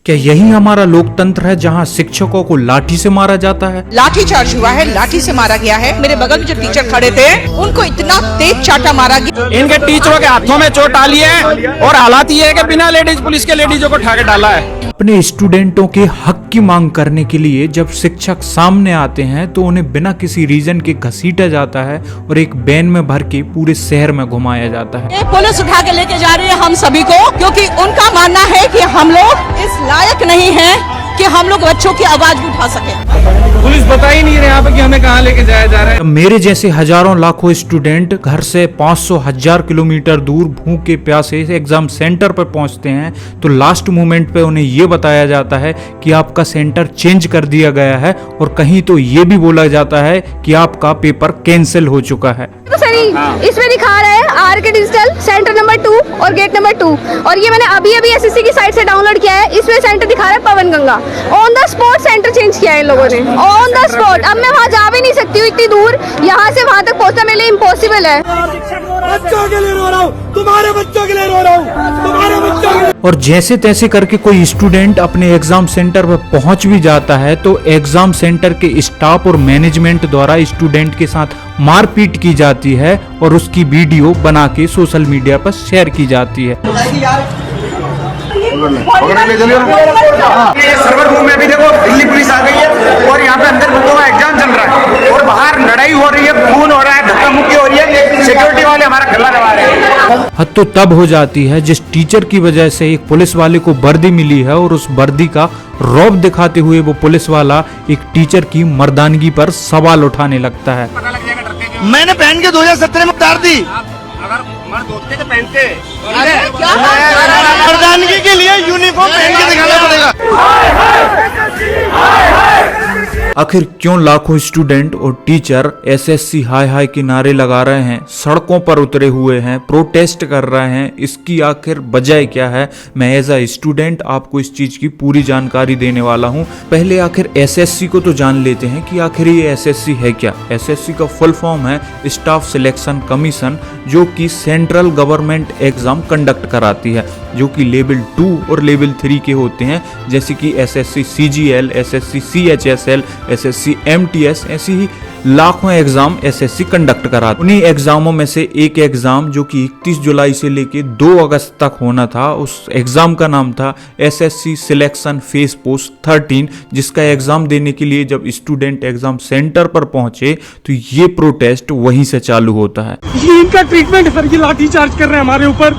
क्या यही हमारा लोकतंत्र है जहां शिक्षकों को लाठी से मारा जाता है? लाठी चार्ज हुआ है, लाठी से मारा गया है। मेरे बगल में जो टीचर खड़े थे उनको इतना तेज चाटा मारा गया। इनके टीचरों के हाथों में चोट डाली है और हालात ये है कि बिना लेडीज पुलिस के लेडीजों को उठा के डाला है। अपने स्टूडेंटों के हक की मांग करने के लिए जब शिक्षक सामने आते हैं तो उन्हें बिना किसी रीजन के घसीटा जाता है और एक वैन में भर के पूरे शहर में घुमाया जाता है। पुलिस उठा के लेके जा रही है हम सभी को, क्योंकि उनका मानना है कि हम लोग इस लायक नहीं हैं कि हम लोग बच्चों की आवाज भी उठा सके। पुलिस बता ही नहीं रहे यहाँ पे कि हमें कहाँ लेके जाया जा रहा है। मेरे जैसे हजारों लाखों स्टूडेंट घर से 500,000 किलोमीटर दूर भूखे प्यासे एग्जाम सेंटर पर पहुंचते हैं तो लास्ट मोमेंट पे उन्हें ये बताया जाता है कि आपका सेंटर चेंज कर दिया गया है और कहीं तो ये भी बोला जाता है कि आपका पेपर कैंसिल हो चुका है। तो सर इसमें दिखा रहा है आर.के. डिजिटल सेंटर नंबर 2 और गेट नंबर 2 और ये मैंने अभी एसएससी की साइट से डाउनलोड किया है। इसमें सेंटर दिखा रहा है Pawan Ganga. On the spot centre change किया है इन लोगों ने, ऑन द स्पॉट। अब मैं वहाँ जा भी नहीं सकती हूँ, इतनी दूर यहाँ से वहाँ तक पहुँचना मेरे लिए इम्पॉसिबल है। बच्चों के लिए रो रहा हूँ, तुम्हारे बच्चों के लिए रो रहा हूँ, तुम्हारे बच्चों के लिए। और जैसे तैसे करके कोई स्टूडेंट अपने एग्जाम सेंटर पर पहुंच भी जाता है तो एग्जाम सेंटर के स्टाफ और मैनेजमेंट द्वारा स्टूडेंट के साथ मारपीट की जाती है और उसकी वीडियो बना के सोशल मीडिया पर शेयर की जाती है। सर्वर रूम में भी देखो दिल्ली पुलिस आ गई है और यहाँ पे अंदर बच्चों का एग्जाम चल रहा है और बाहर लड़ाई हो रही है, खून हो रहा है, धक्का मुक्की हो रही है, सिक्योरिटी वाले हमारा गला दबा रहे हैं। हद तो तब हो जाती है जिस टीचर की वजह से एक पुलिस वाले को वर्दी मिली है और उस वर्दी का रौब दिखाते हुए वो पुलिस वाला एक टीचर की मर्दानगी पर सवाल उठाने लगता है। मैंने पहन के 2017 में उतार दी। अगर मर्द होते तो पहनते, मर्दानगी के लिए यूनिफॉर्म पहन के दिखाना पड़ेगा। आखिर क्यों लाखों स्टूडेंट और टीचर एसएससी हाय हाय के नारे लगा रहे हैं, सड़कों पर उतरे हुए हैं, प्रोटेस्ट कर रहे हैं? इसकी आखिर वजह क्या है? मैं एज अ स्टूडेंट आपको इस चीज की पूरी जानकारी देने वाला हूं। पहले आखिर एसएससी को तो जान लेते हैं कि आखिर ये एसएससी है क्या। एसएससी का फुल फॉर्म है स्टाफ सिलेक्शन कमीशन, जो कि सेंट्रल गवर्नमेंट एग्जाम कंडक्ट कराती है, जो कि लेवल 2 और लेवल 3 के होते हैं, जैसे कि SSC CGL, SSC CHSL, SSC MTS, ऐसी ही लाखों एग्जाम एसएससी कंडक्ट कराते। उन्हीं एग्जामों में से एक एग्जाम जो कि 31 जुलाई से लेके 2 अगस्त तक होना था, उस एग्जाम का नाम था एसएससी सिलेक्शन फेस पोस्ट 13, जिसका एग्जाम देने के लिए जब स्टूडेंट एग्जाम सेंटर पर पहुंचे तो ये प्रोटेस्ट वहीं से चालू होता है। ये इनका ट्रीटमेंट सर, ये लाठी चार्ज कर रहे हैं हमारे ऊपर।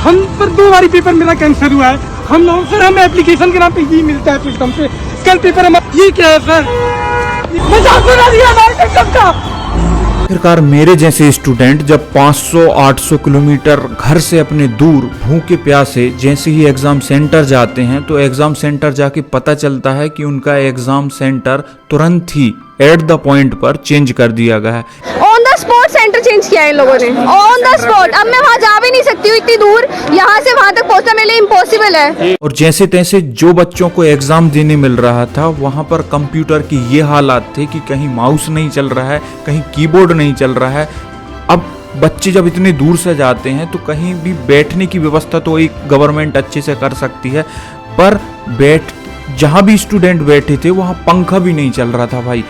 हम पर 2 बारी पेपर मेरा कैंसिल हुआ है। हम लोग सर, हमें एप्लीकेशन के नाम पे ये मिलता है सिस्टम से। कल पेपर हमारा ये क्या है सर, मजाक बना दिया हमारे सिस्टम का। आखिरकार मेरे जैसे स्टूडेंट जब 500-800 किलोमीटर घर से अपने दूर भूखे प्यासे जैसे ही एग्जाम सेंटर जाते हैं तो एग्जाम सेंटर जाके पता चलता है कि उनका एग्जाम सेंटर तुरंत ही एट द पॉइंट पर चेंज कर दिया गया है। On the spot centre change किया है इन लोगों ने, ऑन द स्पॉट। अब मैं वहाँ जा भी नहीं सकती हूँ, इतनी दूर यहाँ से वहाँ तक पहुँचना मेरे लिए इम्पॉसिबल है। और जैसे तैसे जो बच्चों को एग्जाम देने मिल रहा था वहाँ पर कंप्यूटर की ये हालात थे कि कहीं माउस नहीं चल रहा है, कहीं कीबोर्ड नहीं चल रहा है। अब बच्चे जब इतनी दूर से जाते हैं तो कहीं भी बैठने की व्यवस्था तो एक गवर्नमेंट अच्छे से कर सकती है, पर जहाँ भी स्टूडेंट बैठे थे वहाँ पंखा भी नहीं चल रहा था भाई।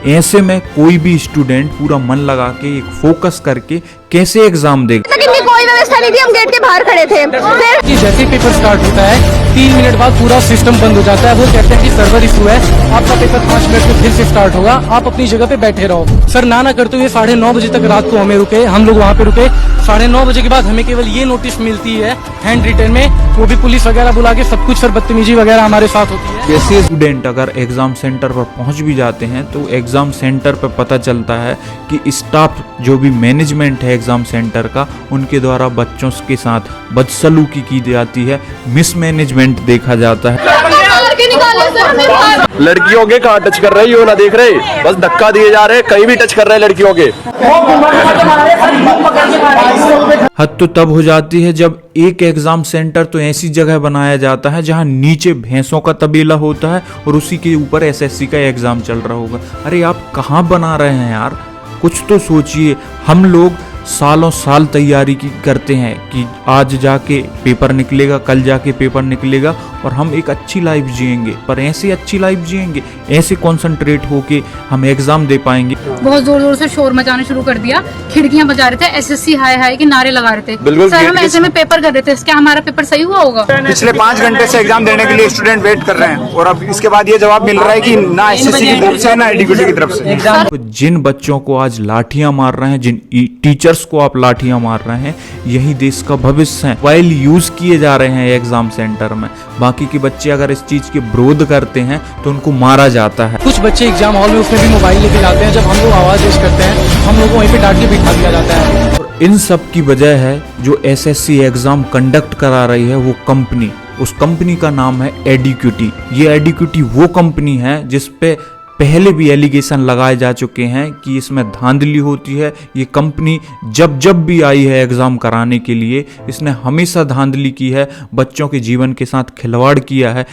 ऐसे में कोई भी स्टूडेंट पूरा मन लगा के एक फोकस करके कैसे एग्जाम देगा? लेकिन कोई व्यवस्था नहीं थी, हम गेट के बाहर खड़े थे। फिर जैसे ही पेपर स्टार्ट होता है 3 मिनट बाद पूरा सिस्टम बंद हो जाता है। वो कहते हैं कि सर्वर इशू है, आपका पेपर 5 मिनट में फिर से स्टार्ट होगा, आप अपनी जगह पे बैठे रहो। सर ना करते हुए 9:30 बजे तक रात को हमें रुके, हम लोग वहाँ पे रुके। 9:30 बजे के बाद हमें केवल ये नोटिस मिलती है हैंड रिटन में, वो भी पुलिस वगैरह बुला के सब कुछ सर बदतमीजी वगैरह हमारे साथ होती है। जैसे स्टूडेंट अगर एग्जाम सेंटर पर पहुंच भी जाते हैं तो एग्जाम सेंटर पर पता चलता है कि स्टाफ जो भी मैनेजमेंट है एग्जाम सेंटर का, उनके द्वारा बच्चों के साथ बदसलूकी की जाती है, मिसमैनेजमेंट देखा जाता है। लड़कियों के कहाँ टच कर रहे हो ना देख रहे, बस धक्का दिए जा रहे, कहीं भी टच कर रहे हैं लड़कियों के। हद तो तब हो जाती है जब एक एग्जाम सेंटर तो ऐसी जगह बनाया जाता है जहां नीचे भैंसों का तबेला होता है और उसी के ऊपर एसएससी का एग्जाम चल रहा होगा। अरे आप कहां बना रहे हैं यार, कुछ तो सोचिए। हम लोग सालों साल तैयारी की करते हैं कि आज जाके पेपर निकलेगा, कल जाके पेपर निकलेगा और हम एक अच्छी लाइफ जिएंगे। पर ऐसे अच्छी लाइफ जिएंगे, ऐसे कॉन्सेंट्रेट होके हम एग्जाम दे पाएंगे? बहुत जोर जोर से शोर मचाना शुरू कर दिया, खिड़कियां बजा रहे थे, एसएससी हाय हाय के नारे लगा रहे थे। बिल्कुल, सर हम ऐसे में पेपर कर रहे थे, क्या हमारा पेपर सही हुआ होगा? पिछले 5 घंटे से एग्जाम देने के लिए स्टूडेंट वेट कर रहे हैं और अब इसके बाद ये जवाब मिल रहा है कि ना एसएससी की तरफ से ना एडीक्यूटी की तरफ से। तो जिन बच्चों को आज लाठियां मार रहे हैं, जिन टीचर्स को आप लाठियां मार रहे हैं, यही देश का भविष्य है। मोबाइल यूज किए जा रहे हैं एग्जाम सेंटर में। बाकी के बच्चे अगर इस चीज के विरोध करते हैं तो उनको मारा जाता है। कुछ बच्चे एग्जाम हॉल में उसमें भी मोबाइल लेके जाते हैं, जब हम लोग आवाज रेज करते हैं हम लोग को वहीं पे डांट के बिठा दिया जाता है। और इन सब की वजह है जो एसएससी एग्जाम कंडक्ट करा रही है वो कंपनी, उस कंपनी का नाम है एडीक्यूटी। ये एडीक्यूटी वो कंपनी है जिस पे पहले भी एलिगेशन लगाए जा चुके हैं कि इसमें धांधली होती है। ये कंपनी जब भी आई है एग्ज़ाम कराने के लिए, इसने हमेशा धांधली की है, बच्चों के जीवन के साथ खिलवाड़ किया है।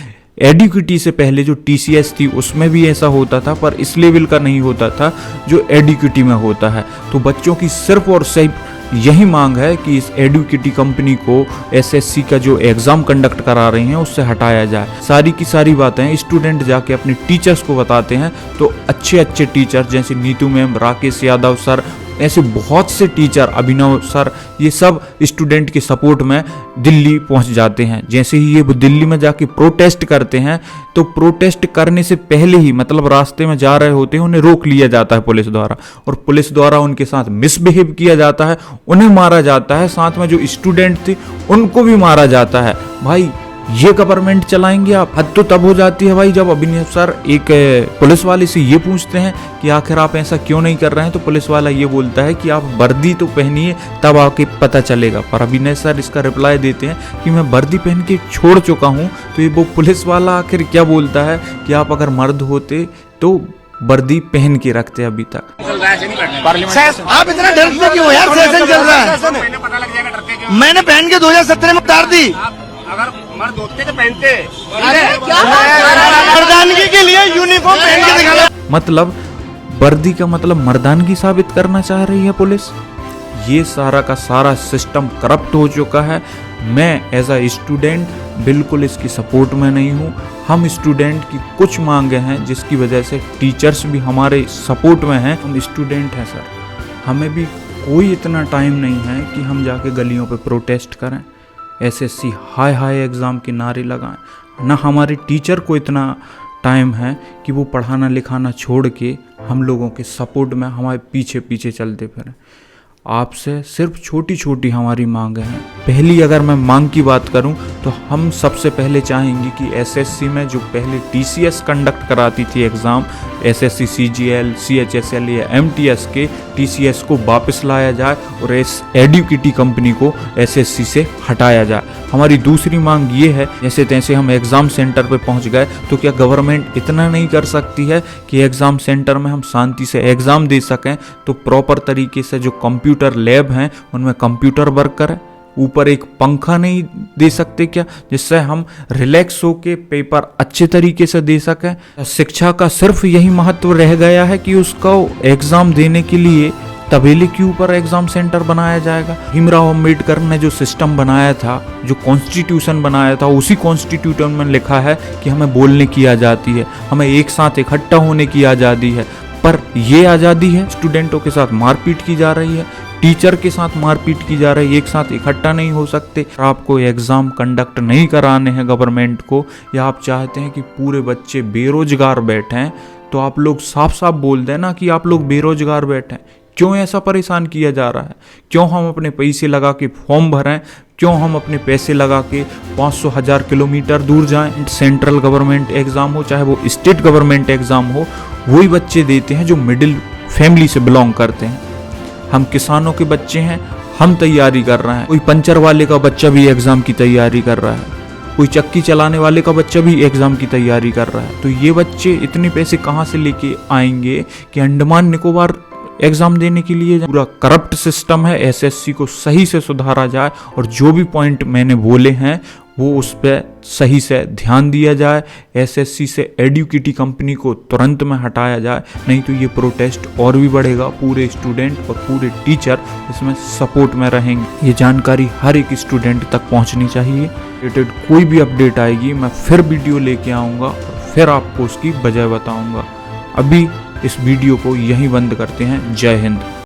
एडीक्यूटी से पहले जो टीसीएस थी उसमें भी ऐसा होता था, पर इस लेवल का नहीं होता था जो एडीक्यूटी में होता है। तो बच्चों की सिर्फ और सिर्फ यही मांग है कि इस एडुकेटी कंपनी को एसएससी का जो एग्जाम कंडक्ट करा रही हैं उससे हटाया जाए। सारी की सारी बातें स्टूडेंट जाके अपने टीचर्स को बताते हैं तो अच्छे अच्छे टीचर जैसे नीतू मैम, राकेश यादव सर, ऐसे बहुत से टीचर, अभिनव सर, ये सब स्टूडेंट के सपोर्ट में दिल्ली पहुंच जाते हैं। जैसे ही ये दिल्ली में जाके प्रोटेस्ट करते हैं तो प्रोटेस्ट करने से पहले ही मतलब रास्ते में जा रहे होते हैं उन्हें रोक लिया जाता है पुलिस द्वारा, और पुलिस द्वारा उनके साथ मिसबिहेव किया जाता है, उन्हें मारा जाता है, साथ में जो स्टूडेंट थे उनको भी मारा जाता है। भाई ये गवर्नमेंट चलाएंगे आप? हद तो तब हो जाती है भाई जब अभिनव सर एक पुलिस वाले से ये पूछते हैं कि आखिर आप ऐसा क्यों नहीं कर रहे हैं, तो पुलिस वाला ये बोलता है कि आप वर्दी तो पहनिए तब आके पता चलेगा। पर अभिनव सर इसका रिप्लाई देते हैं कि मैं वर्दी पहन के छोड़ चुका हूँ। तो ये वो पुलिस वाला आखिर क्या बोलता है कि आप अगर मर्द होते तो वर्दी पहन के रखते अभी तक। आप इतना डरते क्यों यार? सेशन चल रहा है, मैंने पहन के 2017 में उतार दी। अगर मर्द होते तो पहनते, मर्दानगी के लिए यूनिफॉर्म पहन के दिखाना। मतलब वर्दी का मतलब मर्दानगी साबित करना चाह रही है पुलिस। ये सारा का सारा सिस्टम करप्ट हो चुका है। मैं एज अ स्टूडेंट बिल्कुल इसकी सपोर्ट में नहीं हूँ। हम स्टूडेंट की कुछ मांगे हैं जिसकी वजह से टीचर्स भी हमारे सपोर्ट में हैं। हम स्टूडेंट हैं सर, हमें भी कोई इतना टाइम नहीं है कि हम जाके गलियों पे प्रोटेस्ट करें, एसएससी हाय हाय एग्ज़ाम के नारे लगाएं। ना हमारे टीचर को इतना टाइम है कि वो पढ़ाना लिखाना छोड़ के हम लोगों के सपोर्ट में हमारे पीछे पीछे चलते फिरें। आपसे सिर्फ छोटी छोटी हमारी मांग हैं। पहली अगर मैं मांग की बात करूं तो हम सबसे पहले चाहेंगे कि एसएससी में जो पहले टीसीएस कंडक्ट कराती थी एग्ज़ाम, एसएससी सीजीएल, सीएचएसएल या एमटीएस के टीसीएस को वापस लाया जाए और इस एडुकेटी कंपनी को एसएससी से हटाया जाए। हमारी दूसरी मांग ये है, जैसे तैसे हम एग्ज़ाम सेंटर पे पहुंच गए तो क्या गवर्नमेंट इतना नहीं कर सकती है कि एग्ज़ाम सेंटर में हम शांति से एग्ज़ाम दे सकें? तो प्रॉपर तरीके से जो कंप्यूटर लैब हैं उनमें कंप्यूटर वर्क करें। ऊपर एक पंखा नहीं दे सकते क्या, जिससे हम रिलैक्स होके पेपर अच्छे तरीके से दे सकें? शिक्षा का सिर्फ यही महत्व रह गया है कि उसको एग्ज़ाम देने के लिए तबेले के ऊपर एग्जाम सेंटर बनाया जाएगा। भीमराव अंबेडकर ने जो सिस्टम बनाया था, जो कॉन्स्टिट्यूशन बनाया था, उसी कॉन्स्टिट्यूशन में लिखा है कि हमें बोलने की आज़ादी है, हमें एक साथ इकट्ठा होने की आज़ादी है। पर ये आज़ादी है स्टूडेंटों के साथ मारपीट की जा रही है, टीचर के साथ मारपीट की जा रही है, एक साथ इकट्ठा नहीं हो सकते। आपको एग्ज़ाम कंडक्ट नहीं कराने हैं गवर्नमेंट को, या आप चाहते हैं कि पूरे बच्चे बेरोजगार बैठें, तो आप लोग साफ साफ बोल दें ना कि आप लोग बेरोजगार बैठें। क्यों ऐसा परेशान किया जा रहा है? क्यों हम अपने पैसे लगा के फॉर्म भरें? क्यों हम अपने पैसे लगा के 500,000 किलोमीटर दूर जाएं? सेंट्रल गवर्नमेंट एग्ज़ाम हो चाहे वो स्टेट गवर्नमेंट एग्ज़ाम हो, वही बच्चे देते हैं जो मिडिल फैमिली से बिलोंग करते हैं। हम किसानों के बच्चे हैं, हम तैयारी कर रहे हैं। कोई पंचर वाले का बच्चा भी एग्ज़ाम की तैयारी कर रहा है, कोई चक्की चलाने वाले का बच्चा भी एग्ज़ाम की तैयारी कर रहा है। तो ये बच्चे इतने पैसे कहाँ से लेके आएंगे कि अंडमान निकोबार एग्ज़ाम देने के लिए? पूरा करप्ट सिस्टम है। एसएससी को सही से सुधारा जाए और जो भी पॉइंट मैंने बोले हैं वो उस पर सही से ध्यान दिया जाए, एसएससी से एडुकेटी कंपनी को तुरंत में हटाया जाए, नहीं तो ये प्रोटेस्ट और भी बढ़ेगा। पूरे स्टूडेंट और पूरे टीचर इसमें सपोर्ट में रहेंगे। ये जानकारी हर एक स्टूडेंट तक पहुंचनी चाहिए। रिलेटेड कोई भी अपडेट आएगी मैं फिर वीडियो लेके आऊँगा और फिर आपको उसकी वजह बताऊँगा। अभी इस वीडियो को यहीं बंद करते हैं। जय हिंद।